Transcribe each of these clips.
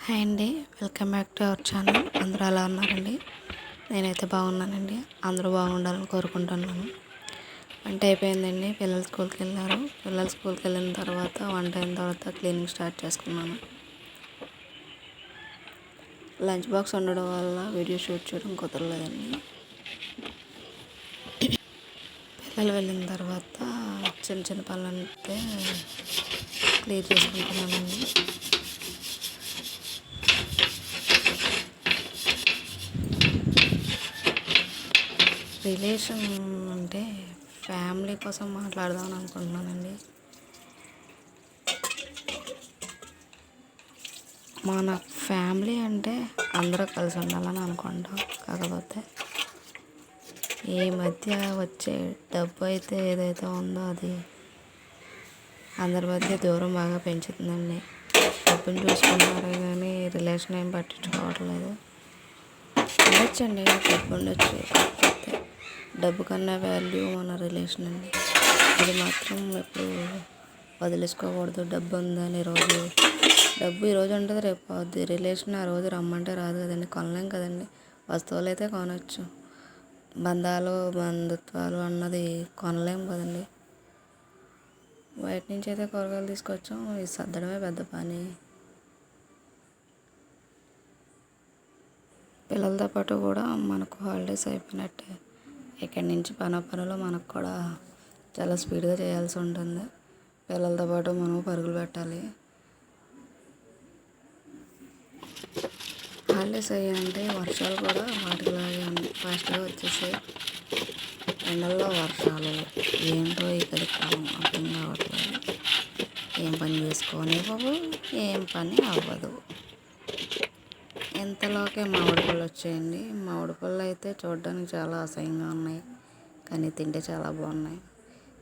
Hi అండి, welcome back to our channel. అందరూ ఎలా ఉన్నారండి? నేనైతే బాగున్నానండి. అందరూ బాగుండాలని కోరుకుంటున్నాను. వంట అయిపోయిందండి. పిల్లలు స్కూల్కి వెళ్ళారు. పిల్లలు స్కూల్కి వెళ్ళిన తర్వాత వంట అయిన తర్వాత క్లీనింగ్ స్టార్ట్ చేసుకున్నాను. లంచ్ బాక్స్ వండడం వల్ల వీడియో షూట్ చేయడం కుదరలేదండి. పిల్లలు వెళ్ళిన తర్వాత చిన్న చిన్న పనులంటే క్లియర్ చేసుకుంటున్నానండి. రిలేషన్ అంటే ఫ్యామిలీ కోసం మాట్లాడదామని అనుకుంటున్నానండి. మన ఫ్యామిలీ అంటే అందరూ కలిసి ఉండాలని అనుకుంటాం. కాకపోతే ఈ మధ్య వచ్చే డబ్బు అయితే ఏదైతే ఉందో అది అందరి మధ్య దూరం బాగా పెంచుతుందండి. డబ్బుని చూసుకుంటారు కానీ రిలేషన్ ఏం పట్టించుకోవట్లేదు. ఉండొచ్చండి, డబ్బు ఉండొచ్చు. కాకపోతే డబ్బు కన్నా వాల్యూ మన రిలేషన్ అండి. అది మాత్రం ఎప్పుడు వదిలేసుకోకూడదు. డబ్బు ఉందని డబ్బు ఈరోజు ఉంటుంది, రేపు పోద్ది. రిలేషన్ ఆ రోజు రమ్మంటే రాదు కదండి, కొనలేం కదండి. వస్తువులు అయితే కొనవచ్చు, బంధాలు బంధుత్వాలు అన్నది కొనలేం కదండి. బయట నుంచి అయితే కూరగాయలు తీసుకొచ్చాం, ఇది సర్దడమే పెద్ద పని. పిల్లలతో పాటు కూడా మనకు హాలిడేస్ అయిపోయినట్టే. ఇక్కడి నుంచి పనులు మనకు కూడా చాలా స్పీడ్గా చేయాల్సి ఉంటుంది. పిల్లలతో పాటు మనం పరుగులు పెట్టాలి. హాలిడేస్ అయ్యాయంటే వర్షాలు కూడా వాటిలాగే ఫాస్ట్గా వచ్చేసాయి. ఎండల్లో వర్షాలు ఏంటో ఇక్కడ అర్థం కావట్లేదు. ఏం పని చేసుకోనివ్వవు, ఏం పని అవ్వదు. ఇంతలోకే మామిడి పళ్ళు వచ్చాయండి. మామిడి పళ్ళు అయితే చూడడానికి చాలా అసహ్యంగా ఉన్నాయి, కానీ తింటే చాలా బాగున్నాయి.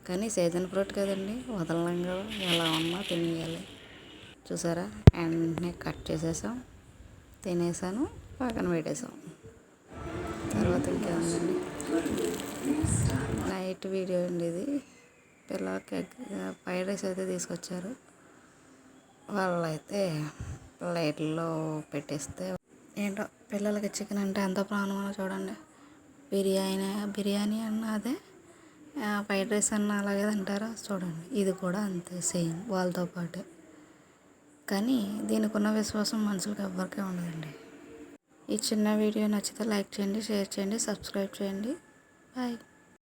కానీ సీజన్ ఫ్రూట్ కదండి, వదలలేం కదా, ఎలా ఉన్నా తినేయాలి. చూసారా, వెంటనే కట్ చేసేసాం, తినేసాను, పక్కన పెట్టేసాం. తర్వాత ఇంకేముందండి, నైట్ వీడియో అండి ఇది. పిల్లలకి ఫ్రైడ్ రైస్ అయితే తీసుకొచ్చారు. వాళ్ళైతే ప్లేట్లో పెట్టేస్తే ఏంటో పిల్లలకి చికెన్ అంటే ఎంత ప్రాణమో చూడండి. బిర్యానీ అన్న అదే, ఫ్రైడ్ రైస్ అన్న అలాగే తింటారా చూడండి. ఇది కూడా అంతే సేమ్ వాళ్ళతో పాటే. కానీ దీనికి ఉన్న విశ్వాసం మనుషులకు ఎవ్వరికీ ఉండదండి. ఈ చిన్న వీడియో నచ్చితే లైక్ చేయండి, షేర్ చేయండి, సబ్స్క్రైబ్ చేయండి. బాయ్.